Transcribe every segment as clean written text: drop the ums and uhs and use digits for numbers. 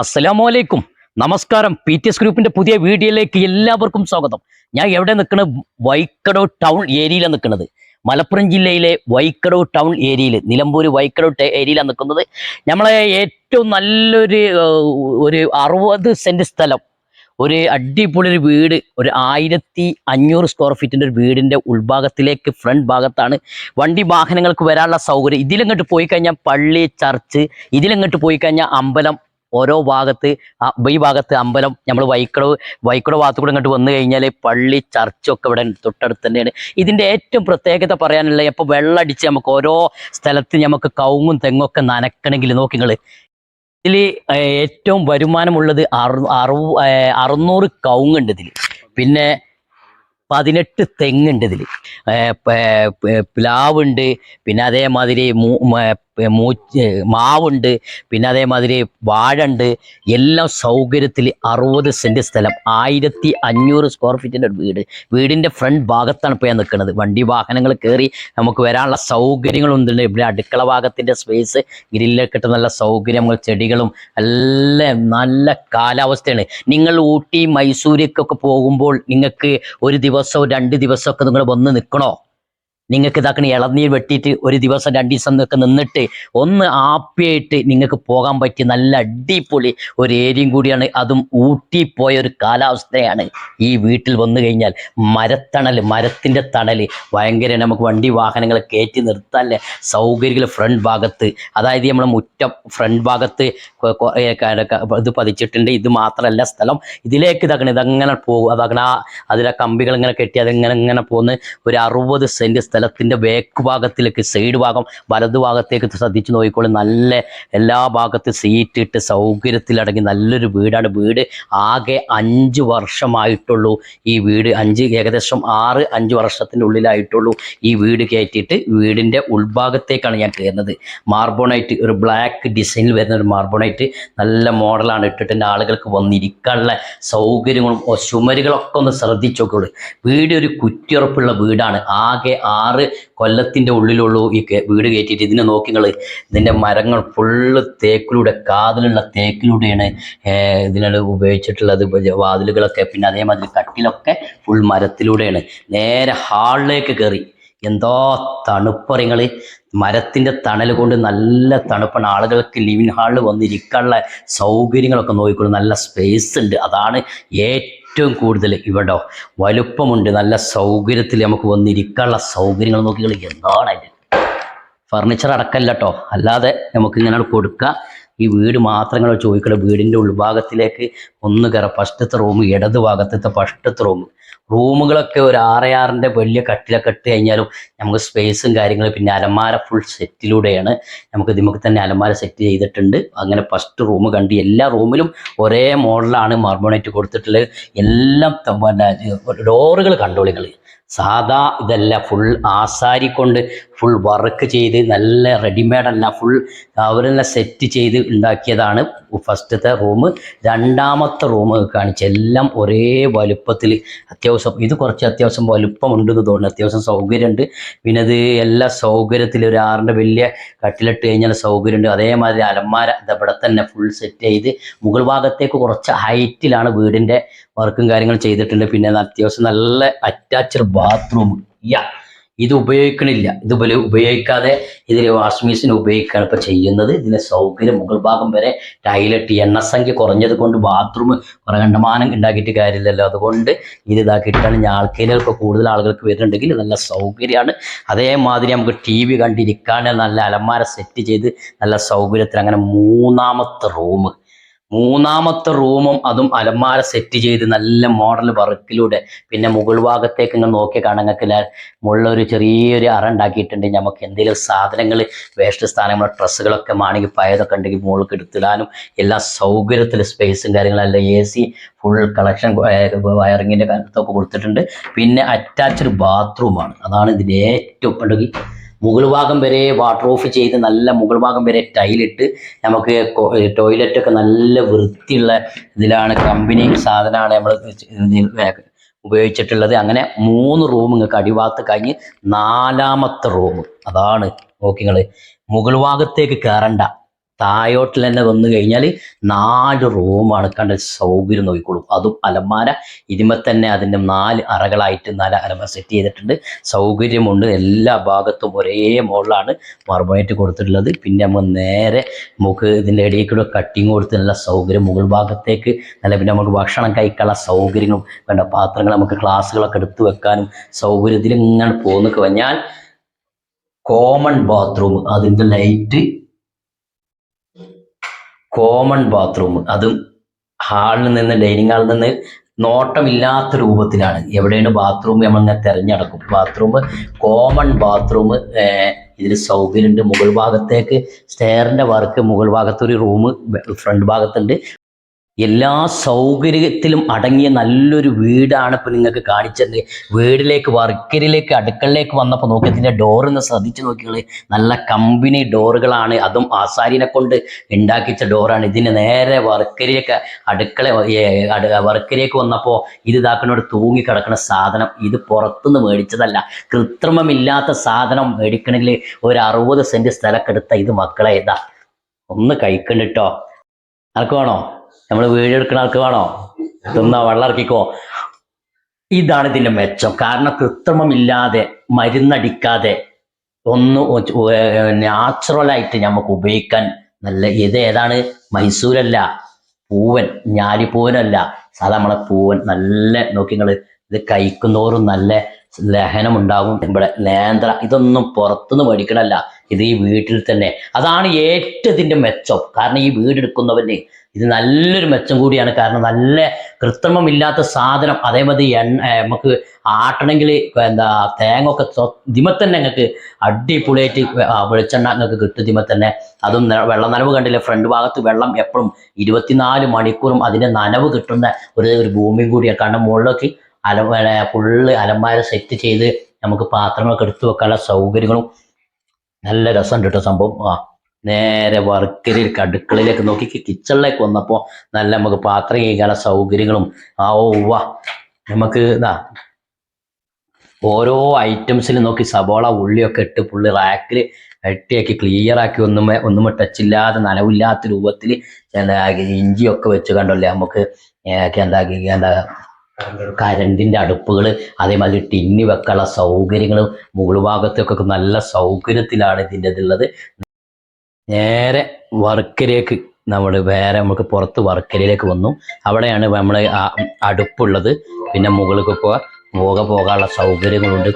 അസ്സലാമലൈക്കും. നമസ്കാരം. PTS ഗ്രൂപ്പിന്റെ പുതിയ വീഡിയോയിലേക്ക് എല്ലാവർക്കും സ്വാഗതം. ഞാൻ എവിടെ നിൽക്കുന്നത്? വൈക്കടവ് ടൗൺ ഏരിയയിലാണ് നിൽക്കുന്നത്. മലപ്പുറം ജില്ലയിലെ വൈക്കടവ് ടൗൺ ഏരിയയിൽ, നിലമ്പൂർ വൈക്കടവ് ഏരിയയിലാണ് നിൽക്കുന്നത്. നമ്മളെ ഏറ്റവും നല്ലൊരു ഒരു 60 സെന്റ് സ്ഥലം, ഒരു അടിപൊളി ഒരു വീട്, ഒരു 1500 സ്ക്വയർ ഫീറ്റിന്റെ ഒരു വീടിന്റെ ഉൾഭാഗത്തിലേക്ക് ഫ്രണ്ട് ഭാഗത്താണ് വണ്ടി വാഹനങ്ങൾക്ക് വരാനുള്ള സൗകര്യം. ഇതിലങ്ങോട്ട് പോയി കഴിഞ്ഞാൽ പള്ളി, ചർച്ച്, ഇതിലങ്ങോട്ട് പോയി കഴിഞ്ഞാൽ അമ്പലം. ഓരോ ഭാഗത്ത് ഈ ഭാഗത്ത് അമ്പലം, നമ്മൾ വൈക്കടവ് ഭാഗത്ത് കൂടെ ഇങ്ങോട്ട് വന്നു കഴിഞ്ഞാൽ പള്ളി, ചർച്ചൊക്കെ ഇവിടെ തൊട്ടടുത്ത് തന്നെയാണ്. ഇതിൻ്റെ ഏറ്റവും പ്രത്യേകത പറയാനുള്ള, ഇപ്പോൾ വെള്ളമടിച്ച് നമുക്ക് ഓരോ സ്ഥലത്ത് നമുക്ക് കവുങ്ങും തെങ്ങൊക്കെ നനക്കണമെങ്കിൽ നോക്കിങ്ങൾ, ഇതിൽ ഏറ്റവും വരുമാനമുള്ളത് 600 കവുങ്ങുണ്ട് ഇതിൽ. പിന്നെ 18 തെങ്ങുണ്ട് ഇതിൽ, പ്ലാവുണ്ട്, പിന്നെ അതേമാതിരി മാവുണ്ട്, പിന്നെ അതേമാതിരി വാഴ ഉണ്ട്. എല്ലാം സൗകര്യത്തിൽ 60 സെന്റ് സ്ഥലം, 1500 സ്ക്വയർ ഫീറ്റിൻ്റെ ഒരു വീട്. വീടിൻ്റെ ഫ്രണ്ട് ഭാഗത്താണ് ഇപ്പോൾ ഞാൻ നിൽക്കുന്നത്. വണ്ടി വാഹനങ്ങൾ കയറി നമുക്ക് വരാനുള്ള സൗകര്യങ്ങളുണ്ട്. ഇവിടെ അടുക്കള ഭാഗത്തിൻ്റെ സ്പേസ്, ഗ്രില്ലൊക്കെ ഇട്ട് നല്ല സൗകര്യങ്ങൾ, ചെടികളും എല്ലാം നല്ല കാലാവസ്ഥയാണ്. നിങ്ങൾ ഊട്ടി മൈസൂരിക്കൊക്കെ പോകുമ്പോൾ നിങ്ങൾക്ക് ഒരു ദിവസമോ 2 ദിവസമൊക്കെ നിങ്ങൾ വന്ന് നിൽക്കണോ? നിങ്ങൾക്ക് ഇതാക്കണ ഇളനീർ വെട്ടിയിട്ട് ഒരു ദിവസം 2 ദിവസം ഒക്കെ നിന്നിട്ട് ഒന്ന് ആപ്പിയായിട്ട് നിങ്ങൾക്ക് പോകാൻ പറ്റിയ നല്ല അടിപൊളി ഒരു ഏരിയയും കൂടിയാണ്. അതും ഊട്ടി പോയ ഒരു കാലാവസ്ഥയാണ് ഈ വീട്ടിൽ വന്നു കഴിഞ്ഞാൽ. മരത്തിൻ്റെ തണൽ ഭയങ്കര, നമുക്ക് വണ്ടി വാഹനങ്ങൾ കയറ്റി നിർത്താനുള്ള സൗകര്യങ്ങൾ ഫ്രണ്ട് ഭാഗത്ത്, അതായത് നമ്മളെ മുറ്റം ഫ്രണ്ട് ഭാഗത്ത് ഇത് പതിച്ചിട്ടുണ്ട്. ഇത് മാത്രമല്ല സ്ഥലം, ഇതിലേക്ക് ഇതങ്ങനെ പോകും. അതിലെ കമ്പികൾ ഇങ്ങനെ കെട്ടി അതിങ്ങനെ പോകുന്ന ഒരു 60 സെന്റ് സ്ഥലത്തിൻ്റെ ബാക്ക് ഭാഗത്തിലേക്ക്, സൈഡ് ഭാഗം വലതു ഭാഗത്തേക്ക് ശ്രദ്ധിച്ച് നോക്കിക്കോളും. നല്ല എല്ലാ ഭാഗത്തും സീറ്റ് ഇട്ട് സൗകര്യത്തിലടങ്ങി നല്ലൊരു വീടാണ്. വീട് ആകെ 5 വർഷമായിട്ടുള്ളൂ. ഈ വീട് ഏകദേശം 5 വർഷത്തിൻ്റെ ഉള്ളിലായിട്ടുള്ളൂ ഈ വീട് കയറ്റിയിട്ട്. വീടിൻ്റെ ഉൾഭാഗത്തേക്കാണ് ഞാൻ കയറുന്നത്. മാർബോണൈറ്റ്, ഒരു ബ്ലാക്ക് ഡിസൈനിൽ വരുന്ന ഒരു മാർബോണൈറ്റ് നല്ല മോഡലാണ് ഇട്ടിട്ട് ആളുകൾക്ക് വന്നിരിക്കാനുള്ള സൗകര്യങ്ങളും ചുമരുകളൊക്കെ ഒന്ന് ശ്രദ്ധിച്ചു നോക്കുള്ളൂ. വീട് ഒരു കുറ്റിയുറപ്പുള്ള വീടാണ്. ആകെ 6 കൊല്ലത്തിൻ്റെ ഉള്ളിലുള്ളൂ ഈ വീട് കയറ്റിയിട്ട്. ഇതിനെ നോക്കിങ്ങൾ, ഇതിൻ്റെ മരങ്ങൾ ഫുള്ള് തേക്കിലൂടെ, കാതിലുള്ള തേക്കിലൂടെയാണ് ഇതിനാണ് ഉപയോഗിച്ചിട്ടുള്ളത്. വാതിലുകളൊക്കെ, പിന്നെ അതേമാതിരി കട്ടിലൊക്കെ ഫുൾ മരത്തിലൂടെയാണ്. നേരെ ഹാളിലേക്ക് കയറി, എന്തോ തണുപ്പറിങ്ങൾ, മരത്തിൻ്റെ തണൽ കൊണ്ട് നല്ല തണുപ്പാണ്. ആളുകൾക്ക് ലിവിങ് ഹാളിൽ വന്നിരിക്കാനുള്ള സൗകര്യങ്ങളൊക്കെ നോക്കിക്കോളും. നല്ല സ്പേസ് ഉണ്ട്. അതാണ് ഏറ്റവും കൂടുതൽ. ഇവിടെ വലുപ്പമുണ്ട്, നല്ല സൗകര്യത്തിൽ നമുക്ക് വന്നിരിക്കാനുള്ള സൗകര്യങ്ങൾ നോക്കിക്കളി. എന്താണ് അതിൻ്റെ ഫർണിച്ചർ അടക്കമല്ല കേട്ടോ, അല്ലാതെ നമുക്ക് ഇങ്ങനെ കൊടുക്കുക. ഈ വീട് മാത്രങ്ങൾ ചോദിക്കണം. വീടിൻ്റെ ഉൾഭാഗത്തിലേക്ക് ഒന്ന് കയറാം. ഫസ്റ്റത്തെ റൂം, ഇടത് ഭാഗത്തെ ഫസ്റ്റത്തെ റൂമുകളൊക്കെ ഒരു 6-6ൻ്റെ വലിയ കട്ടിലൊക്കെ ഇട്ട് കഴിഞ്ഞാലും നമുക്ക് സ്പേസും കാര്യങ്ങളും. പിന്നെ അലമാര ഫുൾ സെറ്റിലൂടെയാണ് നമുക്ക് തന്നെ അലമാര സെറ്റ് ചെയ്തിട്ടുണ്ട്. അങ്ങനെ ഫസ്റ്റ് റൂം കണ്ട് എല്ലാ റൂമിലും ഒരേ മോഡലാണ് മാർബോണൈറ്റ് കൊടുത്തിട്ടുള്ളത്. എല്ലാം ഡോറുകൾ കണ്ടോളികൾ, സാധാ ഇതല്ല, ഫുൾ ആസാരി കൊണ്ട് ഫുൾ വർക്ക് ചെയ്ത് നല്ല റെഡിമെയ്ഡ് അല്ല, ഫുൾ അവരെല്ലാം സെറ്റ് ചെയ്ത് ഉണ്ടാക്കിയതാണ് ഫസ്റ്റത്തെ റൂം. രണ്ടാമത്തെ റൂം കാണിച്ച് എല്ലാം ഒരേ വലുപ്പത്തിൽ, ഇത് കുറച്ച് അത്യാവശ്യം വലുപ്പമുണ്ടെന്ന് തോന്നുന്നു. അത്യാവശ്യം സൗകര്യമുണ്ട്. പിന്നെ ഇത് എല്ലാ സൗകര്യത്തിൽ ഒരു 6ൻ്റെ വലിയ കട്ടിലിട്ട് കഴിഞ്ഞാൽ സൗകര്യമുണ്ട്. അതേമാതിരി അലമാര ഇവിടെ തന്നെ ഫുൾ സെറ്റ് ചെയ്ത് മുകൾ ഭാഗത്തേക്ക് കുറച്ച് ഹൈറ്റിലാണ് വീടിൻ്റെ വർക്കും കാര്യങ്ങളും ചെയ്തിട്ടുണ്ട്. പിന്നെ അത്യാവശ്യം നല്ല അറ്റാച്ച്ഡ് ബാത്റൂം. ഇത് ഉപയോഗിക്കണില്ല, ഇതുപോലെ ഉപയോഗിക്കാതെ ഇതിൽ വാഷിംഗ് മെഷീൻ ഉപയോഗിക്കുകയാണ് ഇപ്പോൾ ചെയ്യുന്നത്. ഇതിൻ്റെ സൗകര്യം മുകൾ ഭാഗം വരെ ടൈലിട്ട്, എണ്ണസംഖ്യ കുറഞ്ഞത് കൊണ്ട് ബാത്റൂം കുറേ കണ്ടമാനം ഉണ്ടാക്കിയിട്ട് കാര്യമില്ലല്ലോ. അതുകൊണ്ട് ഇത് ഇതാക്കിയിട്ടാണ് ആൾക്കാർക്ക് കൂടുതൽ ആളുകൾക്ക് വരുന്നുണ്ടെങ്കിൽ നല്ല സൗകര്യമാണ്. അതേമാതിരി നമുക്ക് TV കണ്ടിരിക്കാൻ നല്ല അലമാര സെറ്റ് ചെയ്ത് നല്ല സൗകര്യത്തിൽ. അങ്ങനെ മൂന്നാമത്തെ റൂമും അതും അലമാര സെറ്റ് ചെയ്ത് നല്ല മോഡൽ വർക്കിലൂടെ. പിന്നെ മുകൾ ഭാഗത്തേക്ക് ഇങ്ങനെ നോക്കിയാൽ കാണാൻ മുകളിലൊരു ചെറിയൊരു അറ ഉണ്ടാക്കിയിട്ടുണ്ട്. നമുക്ക് എന്തെങ്കിലും സാധനങ്ങൾ, വേസ്റ്റ് സ്ഥാനങ്ങൾ, ഡ്രസ്സുകളൊക്കെ ആണെങ്കിൽ പയതൊക്കെ ഉണ്ടെങ്കിൽ മുകളിൽ എടുത്തിടാനും എല്ലാ സൗകര്യത്തിൽ സ്പേസും കാര്യങ്ങളെല്ലാം. AC ഫുൾ കളക്ഷൻ, വയറിങ്ങിൻ്റെ കാര്യത്തൊക്കെ കൊടുത്തിട്ടുണ്ട്. പിന്നെ അറ്റാച്ച്ഡ് ബാത്റൂമാണ്. അതാണ് ഇതിൻ്റെ ഏറ്റവും ഉണ്ടെങ്കിൽ മുകൾ ഭാഗം വരെ വാട്ടർ ഓഫ് ചെയ്ത് നല്ല മുകൾ ഭാഗം വരെ ടൈലിട്ട് നമുക്ക് ടോയ്ലറ്റൊക്കെ നല്ല വൃത്തിയുള്ള ഇതിലാണ്, കമ്പനി സാധനമാണ് നമ്മൾ ഉപയോഗിച്ചിട്ടുള്ളത്. അങ്ങനെ 3 റൂം നിങ്ങൾക്ക് അടിഭാഗത്ത് കഴിഞ്ഞ് 4ാമത്തെ റൂം. അതാണ് നോക്കിങ്ങൾ, മുകൾ ഭാഗത്തേക്ക് കയറണ്ട, താഴോട്ടിൽ തന്നെ വന്നു കഴിഞ്ഞാൽ 4 റൂമാണ് കണ്ട സൗകര്യം നോക്കിക്കോളും. അതും അലമാര ഇതിന്മേൽ തന്നെ അതിൻ്റെ 4 അറകളായിട്ട് 4 അലമാര സെറ്റ് ചെയ്തിട്ടുണ്ട്. സൗകര്യമുണ്ട്. എല്ലാ ഭാഗത്തും ഒരേ മോഡലാണ് മർബൈറ്റ് കൊടുത്തിട്ടുള്ളത്. പിന്നെ നമ്മൾ നേരെ നമുക്ക് ഇതിൻ്റെ ഇടയിൽ കൂടെ കട്ടിങ് കൊടുത്ത് നല്ല സൗകര്യം മുകൾ ഭാഗത്തേക്ക് നല്ല പിന്നെ നമുക്ക് ഭക്ഷണം കഴിക്കാനുള്ള സൗകര്യങ്ങളും വേണ്ട പാത്രങ്ങൾ നമുക്ക് ക്ലാസ്സുകളൊക്കെ എടുത്ത് വെക്കാനും സൗകര്യത്തിൽ ഇങ്ങനെ പോന്നു കഴിഞ്ഞാൽ കോമൺ ബാത്റൂം അതിൻ്റെ ലൈറ്റ് കോമൺ ബാത്റൂം അതും ഹാളിൽ നിന്ന് ഡൈനിങ് ഹാളിൽ നിന്ന് നോട്ടമില്ലാത്ത രൂപത്തിലാണ്. എവിടെയാണ് ബാത്റൂം നമ്മളിങ്ങനെ തിരഞ്ഞെടുക്കും. ബാത്റൂം കോമൺ ബാത്റൂം ഇതിൽ സൗകര്യമുണ്ട്. മുകൾ ഭാഗത്തേക്ക് സ്റ്റെയറിൻ്റെ വർക്ക് മുകൾ ഭാഗത്തൊരു റൂം ഫ്രണ്ട് ഭാഗത്തുണ്ട്. എല്ലാ സൗകര്യത്തിലും അടങ്ങിയ നല്ലൊരു വീടാണ് ഇപ്പം നിങ്ങൾക്ക് കാണിച്ചത്. വീടിലേക്ക് വർക്കരിലേക്ക് അടുക്കളയിലേക്ക് വന്നപ്പോൾ നോക്കി ഇതിൻ്റെ ഡോറിന്ന് ശ്രദ്ധിച്ച് നോക്കിയാൽ നല്ല കമ്പനി ഡോറുകളാണ്. അതും ആശാരിനെ കൊണ്ട് ഉണ്ടാക്കിച്ച ഡോറാണ്. ഇതിന് നേരെ വർക്കരിലേക്ക് വർക്കരിലേക്ക് വന്നപ്പോൾ ഇത് ഇതാക്കുന്നോട് തൂങ്ങി കിടക്കുന്ന സാധനം ഇത് പുറത്തുനിന്ന് മേടിച്ചതല്ല. കൃത്രിമമില്ലാത്ത സാധനം മേടിക്കണമെങ്കിൽ ഒരു 60 സെൻറ്റ് സ്ഥലമൊക്കെ എടുത്ത ഇത് മക്കളെ ഇതാ ഒന്ന് കഴിക്കണ്ടിട്ടോ. ആർക്ക് വേണോ? നമ്മൾ വീഡിയോ എടുക്കുന്ന ആൾക്ക് വേണോ? തിന്നാ വെള്ളം ഇറക്കിക്കോ. ഇതാണ് ഇതിൻ്റെ മെച്ചം. കാരണം കൃത്രിമമില്ലാതെ മരുന്നടിക്കാതെ നാച്ചുറലായിട്ട് നമുക്ക് ഉപയോഗിക്കാൻ നല്ല ഇത് ഏതാണ്? മൈസൂരല്ല, പൂവൻ, ഞാലിപ്പൂവനല്ല, സാധാ നമ്മളെ പൂവൻ. നല്ല നോക്കി നിങ്ങൾ ഇത് കഴിക്കുന്നോറും നല്ല ലഹനമുണ്ടാകും. ഇവിടെ നേന്ത്ര ഇതൊന്നും പുറത്തുനിന്ന് മേടിക്കണല്ല. ഇത് ഈ വീട്ടിൽ തന്നെ. അതാണ് ഏറ്റവും ഇതിൻ്റെ മെച്ചം. കാരണം ഈ വീടെടുക്കുന്നവന് ഇത് നല്ലൊരു മെച്ചം കൂടിയാണ്. കാരണം നല്ല കൃത്രിമമില്ലാത്ത സാധനം. അതേമാതിരി നമുക്ക് ആട്ടണമെങ്കിൽ എന്താ തേങ്ങ ഒക്കെ ഇതിമ തന്നെ നിങ്ങൾക്ക് അടിപൊളിയായിട്ട് വെളിച്ചെണ്ണ നിങ്ങൾക്ക് കിട്ടും ഇതിമ തന്നെ. അതും വെള്ളം നനവ് കണ്ടില്ലേ? ഫ്രണ്ട് ഭാഗത്ത് വെള്ളം എപ്പോഴും 24 മണിക്കൂറും അതിൻ്റെ നനവ് കിട്ടുന്ന ഒരു ഭൂമിയും കൂടിയാണ്. കാരണം മുകളിലേക്ക് ഫുള്ള് അലമാര സെറ്റ് ചെയ്ത് നമുക്ക് പാത്രങ്ങളൊക്കെ എടുത്തു വെക്കാനുള്ള സൗകര്യങ്ങളും നല്ല രസമുണ്ട് കേട്ടോ സംഭവം. നേരെ വർക്കരിലേക്ക് അടുക്കളയിലേക്ക് നോക്കി കിച്ചണിലേക്ക് വന്നപ്പോൾ നല്ല നമുക്ക് പാത്രം കഴിക്കാനുള്ള സൗകര്യങ്ങളും നമുക്ക് ഓരോ ഐറ്റംസിൽ നോക്കി സബോള ഉള്ളിയൊക്കെ ഇട്ട് പുള്ളി റാക്കിൽ വെട്ടിയാക്കി ക്ലിയറാക്കി ഒന്നും ടച്ചില്ലാതെ നനവില്ലാത്ത രൂപത്തിൽ ഇഞ്ചിയൊക്കെ വെച്ച് കണ്ടല്ലേ നമുക്ക് എന്താ കരണ്ടിൻ്റെ അടുപ്പുകൾ, അതേമാതിരി ടിന്നി വെക്കാനുള്ള സൗകര്യങ്ങളും മുകൾ ഭാഗത്തൊക്കെ നല്ല സൗകര്യത്തിലാണ് ഇതിൻ്റെ ഇതുള്ളത്. നേരെ വർക്കരയിലേക്ക് നമുക്ക് പുറത്ത് വർക്കരയിലേക്ക് വന്നു. അവിടെയാണ് നമ്മൾ അടുപ്പുള്ളത്. പിന്നെ മുകളിലേക്ക് പോകാനുള്ള സൗകര്യങ്ങളുണ്ട്.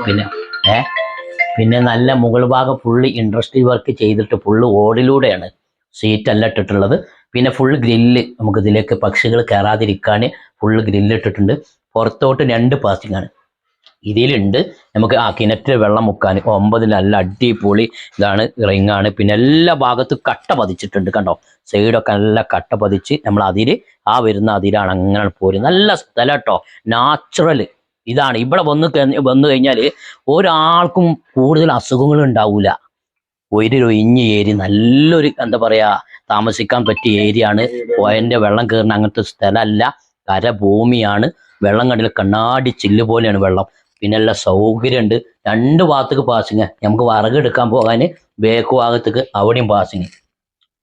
പിന്നെ നല്ല മുകൾ ഭാഗം ഫുള്ള് ഇൻഡസ്ട്രി വർക്ക് ചെയ്തിട്ട് ഫുള്ള് ഓടിലൂടെയാണ് സീറ്റല്ല ഇട്ടിട്ടുള്ളത്. പിന്നെ ഫുൾ ഗ്രില്ല് നമുക്ക് ഇതിലേക്ക് പക്ഷികൾ കയറാതിരിക്കാൻ ഫുള്ള് ഗ്രില്ലിട്ടിട്ടുണ്ട്. പുറത്തോട്ട് 2 പാസിംഗ് ആണ് ഇതിലുണ്ട്. നമുക്ക് കിണറ്റിൽ വെള്ളം മുക്കാൻ 9 നല്ല അടിപൊളി ഇതാണ് റിങ്ങാണ്. പിന്നെ എല്ലാ ഭാഗത്തും കട്ട പതിച്ചിട്ടുണ്ട് കണ്ടോ. സൈഡൊക്കെ നല്ല കട്ട പതിച്ച് നമ്മൾ വരുന്ന അതിലാണ് അങ്ങനെ പോരും. നല്ല സ്ഥലം കേട്ടോ, നാച്ചുറൽ ഇതാണ്. ഇവിടെ വന്നു കഴിഞ്ഞാൽ ഒരാൾക്കും കൂടുതൽ അസുഖങ്ങൾ ഉണ്ടാവില്ല. ഒഴിഞ്ഞ ഏരിയ, നല്ലൊരു എന്താ പറയാ താമസിക്കാൻ പറ്റിയ ഏരിയ ആണ്. പോയൻ്റെ വെള്ളം കയറുന്ന അങ്ങനത്തെ സ്ഥലമല്ല, കരഭൂമിയാണ്. വെള്ളം കണ്ടില്ല കണ്ണാടി ചില്ല് പോലെയാണ് വെള്ളം. പിന്നെ എല്ലാ സൗകര്യമുണ്ട്. 2 ഭാഗത്തേക്ക് പാസിങ്. നമുക്ക് വിറക് എടുക്കാൻ പോകാൻ ബേക്ക് ഭാഗത്തേക്ക് അവിടെയും പാസിങ്.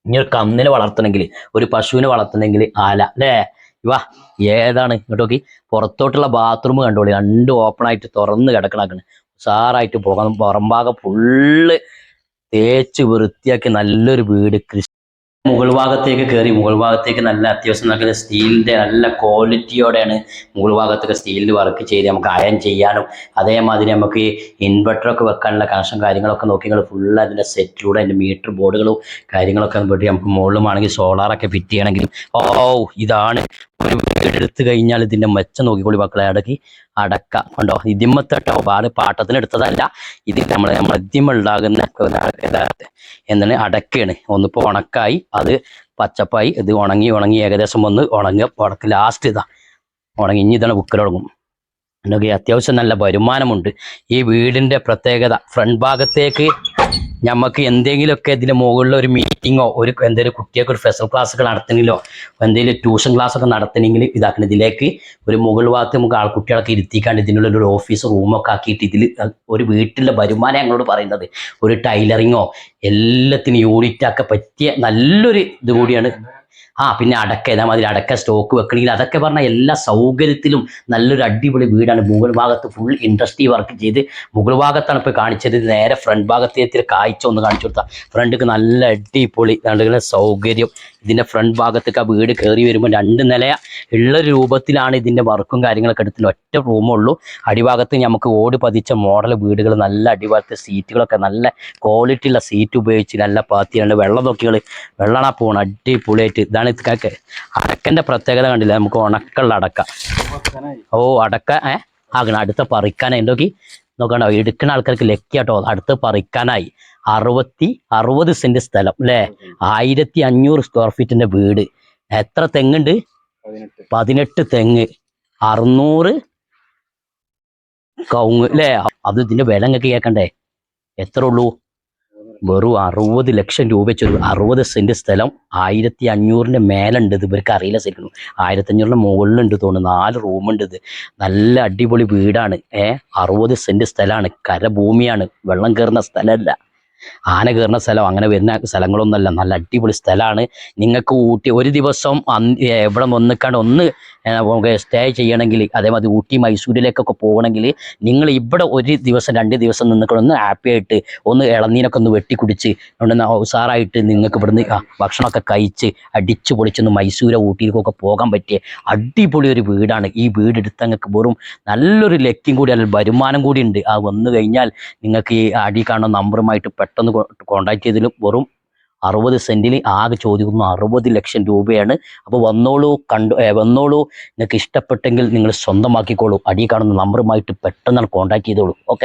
ഇനി ഒരു കന്നിനെ വളർത്തണമെങ്കിൽ, ഒരു പശുവിനെ വളർത്തണമെങ്കിൽ അല്ലേ ഏതാണ് ഇങ്ങോട്ട് നോക്കി. പുറത്തോട്ടുള്ള ബാത്റൂം കണ്ടോളി, 2 ഓപ്പണായിട്ട് തുറന്ന് കിടക്കണാക്കണ്. ഉസാറായിട്ട് പോകാം. പുറംഭാഗം ഫുള്ള് തേച്ച് വൃത്തിയാക്കി നല്ലൊരു വീട്. മുകൾ ഭാഗത്തേക്ക് കയറി. മുകൾ ഭാഗത്തേക്ക് നല്ല അത്യാവശ്യം നല്ല സ്റ്റീലിൻ്റെ നല്ല ക്വാളിറ്റിയോടെയാണ് മുകൾ ഭാഗത്തൊക്കെ സ്റ്റീലിൽ വർക്ക് ചെയ്ത് നമുക്ക് അയൺ ചെയ്യാനും അതേമാതിരി നമുക്ക് ഇൻവെർട്ടറൊക്കെ വെക്കാനുള്ള കണക്ഷൻ കാര്യങ്ങളൊക്കെ നോക്കി ഫുള്ള് അതിൻ്റെ സെറ്റിലൂടെ അതിൻ്റെ മീറ്റർ ബോർഡുകളും കാര്യങ്ങളൊക്കെ പറ്റി നമുക്ക് മുകളിലുമാണെങ്കിൽ സോളാറൊക്കെ ഫിറ്റ് ചെയ്യണമെങ്കിലും ഇതാണ് ഒരു വീടെടുത്ത് കഴിഞ്ഞാൽ ഇതിൻ്റെ മെച്ചം നോക്കിക്കോളി മക്കളെ. അടക്ക കണ്ടോ, ഇതിമ്മത്തട്ടോ പാട്ടത്തിനെടുത്തതല്ല. ഇത് മദ്യമുണ്ടാകുന്ന എന്താണ് അടക്കയാണ്. ഒന്നിപ്പോൾ ഉണക്കായി, അത് പച്ചപ്പായി, ഇത് ഉണങ്ങി ഏകദേശം ഒന്ന് ഉണങ്ങി ലാസ്റ്റ് ഉണങ്ങി. ഇനി ഇതാണ് വിക്കൽ തുടങ്ങും. എന്നൊക്കെ അത്യാവശ്യം നല്ല വരുമാനമുണ്ട്. ഈ വീടിൻ്റെ പ്രത്യേകത ഫ്രണ്ട് ഭാഗത്തേക്ക് നമുക്ക് എന്തെങ്കിലുമൊക്കെ ഇതിൻ്റെ മുകളിൽ ഒരു മീറ്റിങ്ങോ എന്തെങ്കിലും കുട്ടിയൊക്കെ ഒരു സ്പെഷ്യൽ ക്ലാസ്സൊക്കെ നടത്തണമെങ്കിലോ എന്തെങ്കിലും ട്യൂഷൻ ക്ലാസ്സൊക്കെ നടത്തണമെങ്കിൽ ഇതാക്കണം. ഇതിലേക്ക് ഒരു മുകൾ ഭാഗത്ത് നമുക്ക് ആൾക്കുട്ടികളൊക്കെ ഇരുത്തിക്കാണ്ട് ഇതിനുള്ള ഒരു ഓഫീസ് റൂമൊക്കെ ആക്കിയിട്ട് ഇതിൽ ഒരു വീട്ടിലെ വരുമാനം ഞങ്ങളോട് പറയുന്നത് ഒരു ടൈലറിങ്ങോ എല്ലാത്തിനും യൂണിറ്റാക്കെ പറ്റിയ നല്ലൊരു ഇത് കൂടിയാണ്. പിന്നെ അടക്ക ഇതേമാതിരി അടക്ക സ്റ്റോക്ക് വെക്കണമെങ്കിൽ അതൊക്കെ പറഞ്ഞാൽ എല്ലാ സൗകര്യത്തിലും നല്ലൊരു അടിപൊളി വീടാണ്. മുകൾ ഭാഗത്ത് ഫുൾ ഇൻഡസ്ട്രി വർക്ക് ചെയ്ത് മുകൾ ഭാഗത്താണ് ഇപ്പോൾ കാണിച്ചത്. നേരെ ഫ്രണ്ട് ഭാഗത്തെ കാഴ്ച ഒന്ന് കാണിച്ചു കൊടുത്താൽ ഫ്രണ്ടിക്ക് നല്ല അടിപൊളി നല്ല സൗകര്യം. ഇതിൻ്റെ ഫ്രണ്ട് ഭാഗത്തേക്ക് ആ വീട് കയറി വരുമ്പോൾ 2 നില ഉള്ള രൂപത്തിലാണ് ഇതിൻ്റെ വർക്കും കാര്യങ്ങളൊക്കെ എടുത്തിട്ട് ഒറ്റ റൂമുള്ളൂ. അടിഭാഗത്ത് നമുക്ക് ഓട് പതിച്ച മോഡൽ വീടുകൾ, നല്ല അടിഭാഗത്തെ സീറ്റുകളൊക്കെ നല്ല ക്വാളിറ്റി ഉള്ള സീറ്റ് ഉപയോഗിച്ച് നല്ല പാത്തിയാണ്. വെള്ളം നോക്കികൾ വെള്ളണ പോകണം അടിപൊളിയായിട്ട്. ഇതാണ് ഇതൊക്കെ അടക്കൻ്റെ പ്രത്യേകത കണ്ടില്ല, നമുക്ക് ഉണക്കുള്ള അടക്ക. അടക്ക ആകണം അടുത്ത പറിക്കാനായി നോക്കി നോക്കണ്ടോ. എടുക്കുന്ന ആൾക്കാർക്ക് ലക്കിയാട്ടോ, അടുത്ത് പറിക്കാനായി. 60 സെന്റ് സ്ഥലം അല്ലേ, 1500 സ്ക്വയർ ഫീറ്റിന്റെ വീട്. എത്ര തെങ്ങുണ്ട്? 18 തെങ്ങ്, 600 കവുങ്ങ് അല്ലേ. അത് ഇതിന്റെ വില നിങ്ങൾക്ക് കേൾക്കണ്ടേ? എത്ര ഉള്ളൂ? വെറും 60 ലക്ഷം രൂപ വെച്ചു. 60 സെന്റ് സ്ഥലം 1500ന്റെ മേലുണ്ട്. ഇത് ഇവർക്ക് അറിയില്ല ശരിക്കും. 1500ന്റെ മുകളിലുണ്ട് തോന്നുന്നു. 4 റൂമുണ്ട്. ഇത് നല്ല അടിപൊളി വീടാണ്. 60 സെന്റ് സ്ഥലമാണ്. കരഭൂമിയാണ്, വെള്ളം കയറുന്ന സ്ഥലമല്ല, ആന കയറുന്ന സ്ഥലം അങ്ങനെ വരുന്ന സ്ഥലങ്ങളൊന്നുമല്ല. നല്ല അടിപൊളി സ്ഥലമാണ്. നിങ്ങൾക്ക് ഊട്ടി ഒരു ദിവസം ഇവിടെ വന്നിക്കാണ്ട് സ്റ്റേ ചെയ്യണമെങ്കിൽ, അതേമാതിരി ഊട്ടി മൈസൂരിലേക്കൊക്കെ പോകണമെങ്കിൽ നിങ്ങൾ ഇവിടെ ഒരു ദിവസം 2 ദിവസം നിന്നിട്ട് ഹാപ്പി ആയിട്ട് ഇളനീരൊക്കെ വെട്ടിക്കുടിച്ച് ഉസാറായിട്ട് നിങ്ങൾക്ക് ഇവിടുന്ന് ഭക്ഷണമൊക്കെ കഴിച്ച് അടിച്ചു പൊളിച്ചൊന്ന് മൈസൂരോ ഊട്ടിയിലേക്കൊക്കെ പോകാൻ പറ്റിയ അടിപൊളി ഒരു വീടാണ്. ഈ വീട് എടുത്തങ്ങൾക്ക് വെറും നല്ലൊരു ലക്കും കൂടി അല്ലെങ്കിൽ വരുമാനം കൂടി ഉണ്ട്. ആ വന്നു കഴിഞ്ഞാൽ നിങ്ങൾക്ക് ഈ അടി കാണുന്ന നമ്പറുമായിട്ട് പെട്ടെന്ന് കോണ്ടാക്ട് ചെയ്തതിലും വെറും 60 സെന്റിൽ ആകെ ചോദിക്കുന്നു 60 ലക്ഷം രൂപയാണ്. അപ്പോൾ വന്നോളൂ, വന്നോളൂ. നിങ്ങൾക്ക് ഇഷ്ടപ്പെട്ടെങ്കിൽ നിങ്ങൾ സ്വന്തമാക്കിക്കോളൂ. അടി കാണുന്ന നമ്പറുമായിട്ട് പെട്ടെന്ന് കോണ്ടാക്ട് ചെയ്തോളൂ. ഓക്കെ.